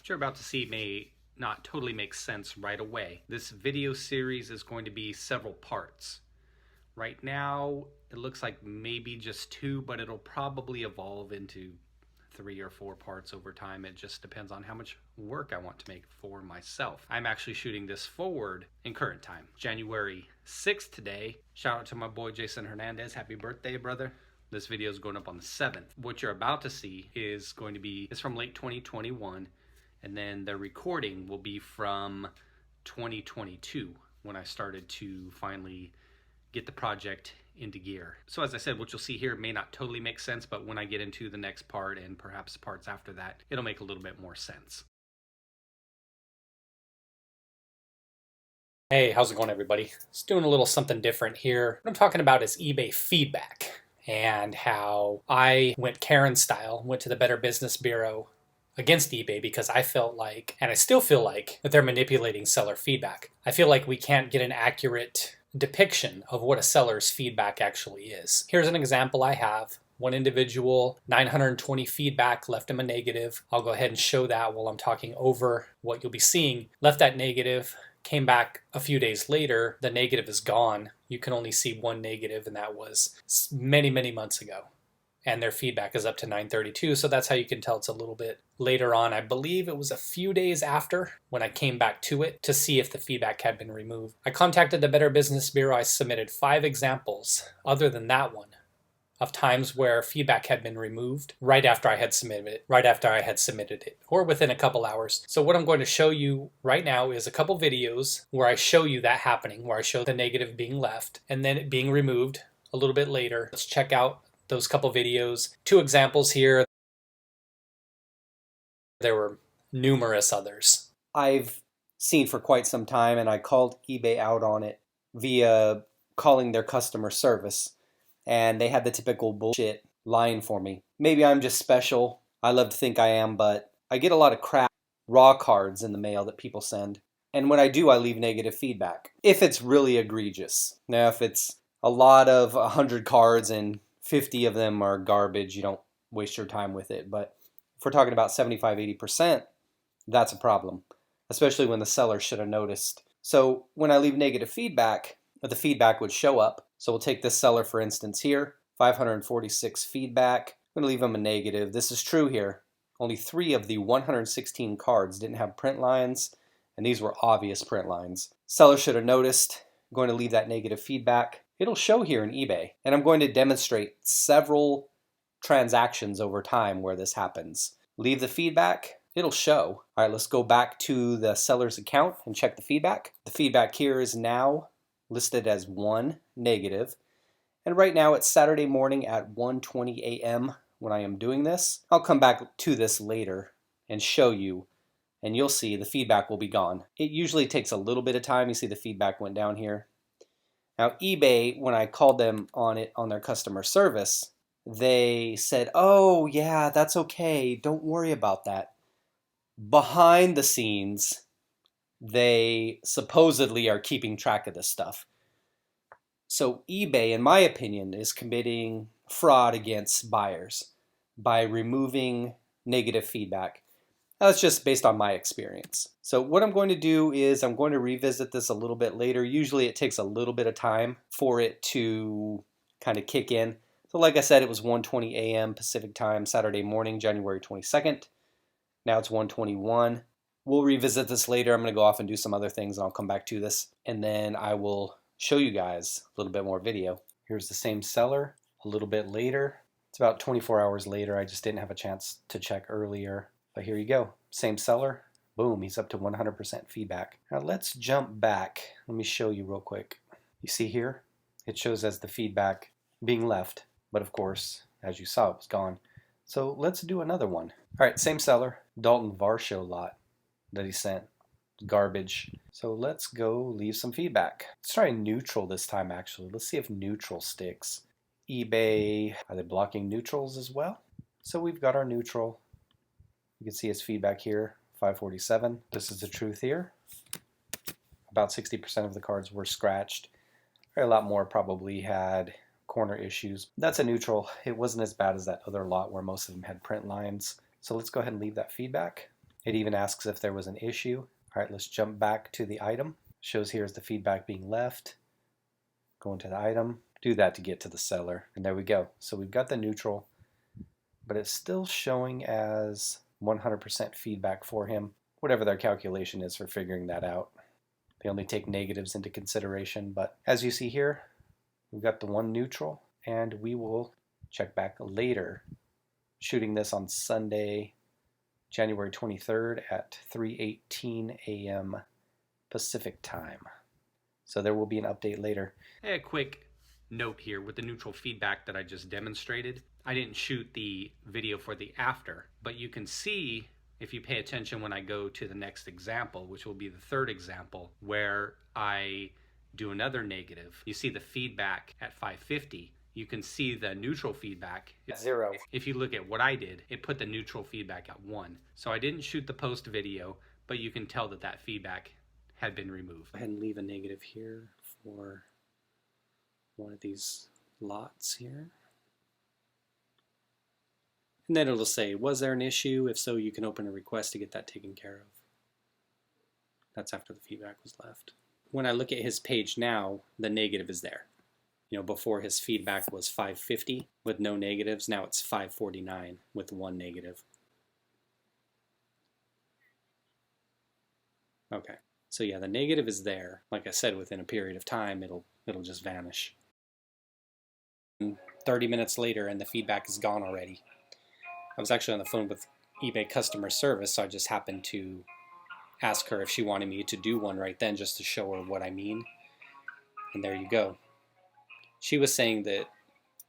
What you're about to see may not totally make sense right away. This video series is going to be several parts. Right now, it looks like maybe just 2, but it'll probably evolve into 3 or 4 parts over time. It just depends on how much work I want to make for myself. I'm actually shooting this forward in current time, January 6th today. Shout out to my boy Jason Hernandez. Happy birthday, brother. This video is going up on the 7th. What you're about to see is from late 2021, and then the recording will be from 2022 when I started to finally get the project into gear. So as I said, what you'll see here may not totally make sense, but when I get into the next part and perhaps parts after that, it'll make a little bit more sense. Hey, how's it going, everybody? Just doing a little something different here. What I'm talking about is eBay feedback and how I went Karen style, went to the Better Business Bureau against eBay because I felt like, and I still feel like, that they're manipulating seller feedback. I feel like we can't get an accurate depiction of what a seller's feedback actually is. Here's an example I have. One individual, 920 feedback, left him a negative. I'll go ahead and show that while I'm talking over what you'll be seeing. Left that negative, came back a few days later, the negative is gone. You can only see one negative, and that was many, many months ago. And their feedback is up to 932, so that's how you can tell it's a little bit later on. I believe it was a few days after when I came back to it to see if the feedback had been removed. I contacted the Better Business Bureau. I submitted 5 examples, other than that one, of times where feedback had been removed right after I had submitted it, or within a couple hours. So what I'm going to show you right now is a couple videos where I show you that happening, where I show the negative being left and then it being removed a little bit later. Let's check out those couple videos. 2 examples here. There were numerous others. I've seen for quite some time, and I called eBay out on it via calling their customer service, and they had the typical bullshit line for me. Maybe I'm just special. I love to think I am, but I get a lot of crap raw cards in the mail that people send. And when I do, I leave negative feedback. If it's really egregious. Now, if it's a lot of 100 cards and 50 of them are garbage, you don't waste your time with it. But if we're talking about 75-80%, that's a problem, especially when the seller should have noticed. So when I leave negative feedback, the feedback would show up. So we'll take this seller, for instance, here, 546 feedback. I'm going to leave them a negative. This is true here. Only 3 of the 116 cards didn't have print lines, and these were obvious print lines. Seller should have noticed. I'm going to leave that negative feedback. It'll show here in eBay, and I'm going to demonstrate several transactions over time where this happens. Leave the feedback, it'll show. All right, let's go back to the seller's account and check the feedback. The feedback here is now listed as 1 negative, and right now it's Saturday morning at 1:20 a.m. when I am doing this. I'll come back to this later and show you, and you'll see the feedback will be gone. It usually takes a little bit of time. You see the feedback went down here. Now eBay, when I called them on it on their customer service, they said, oh yeah, that's okay, don't worry about that. Behind the scenes, they supposedly are keeping track of this stuff. So eBay, in my opinion, is committing fraud against buyers by removing negative feedback. That's just based on my experience. So what I'm going to do is I'm going to revisit this a little bit later. Usually it takes a little bit of time for it to kind of kick in. So like I said, it was 1:20 a.m. Pacific time, Saturday morning, January 22nd. Now it's 1:21. We'll revisit this later. I'm going to go off and do some other things, and I'll come back to this. And then I will show you guys a little bit more video. Here's the same seller a little bit later. It's about 24 hours later. I just didn't have a chance to check earlier. But here you go. Same seller. Boom, he's up to 100% feedback. Now let's jump back. Let me show you real quick. You see here? It shows as the feedback being left. But of course, as you saw, it was gone. So let's do another one. All right, same seller. Dalton Varsho lot that he sent. Garbage. So let's go leave some feedback. Let's try neutral this time, actually. Let's see if neutral sticks. eBay, are they blocking neutrals as well? So we've got our neutral. You can see his feedback here, 547. This is the truth here. About 60% of the cards were scratched. A lot more probably had corner issues. That's a neutral. It wasn't as bad as that other lot where most of them had print lines. So let's go ahead and leave that feedback. It even asks if there was an issue. All right, let's jump back to the item. Shows here is the feedback being left. Go into the item. Do that to get to the seller. And there we go. So we've got the neutral, but it's still showing as 100% feedback for him, whatever their calculation is for figuring that out. They only take negatives into consideration, but as you see here, we've got the one neutral, and we will check back later. Shooting this on Sunday, January 23rd at 3:18 a.m. Pacific time. So there will be an update later. A quick note here with the neutral feedback that I just demonstrated. I didn't shoot the video for the after, but you can see if you pay attention when I go to the next example, which will be the third example, where I do another negative. You see the feedback at 550. You can see the neutral feedback at 0. If you look at what I did, it put the neutral feedback at 1. So I didn't shoot the post video, but you can tell that that feedback had been removed. Go ahead and leave a negative here for one of these lots here. And then it'll say, was there an issue? If so, you can open a request to get that taken care of. That's after the feedback was left. When I look at his page now, the negative is there. You know, before his feedback was 550 with no negatives. Now it's 549 with one negative. Okay, so yeah, the negative is there. Like I said, within a period of time, it'll just vanish. 30 minutes later, and the feedback is gone already. I was actually on the phone with eBay customer service, so I just happened to ask her if she wanted me to do one right then, just to show her what I mean. And there you go. She was saying that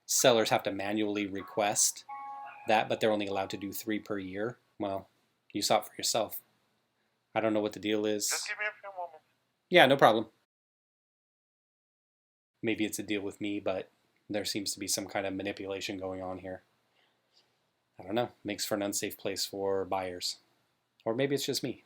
sellers have to manually request that, but they're only allowed to do 3 per year. Well, you saw it for yourself. I don't know what the deal is. Just give me a few moments. Yeah, no problem. Maybe it's a deal with me, but there seems to be some kind of manipulation going on here. I don't know. Makes for an unsafe place for buyers. Or maybe it's just me.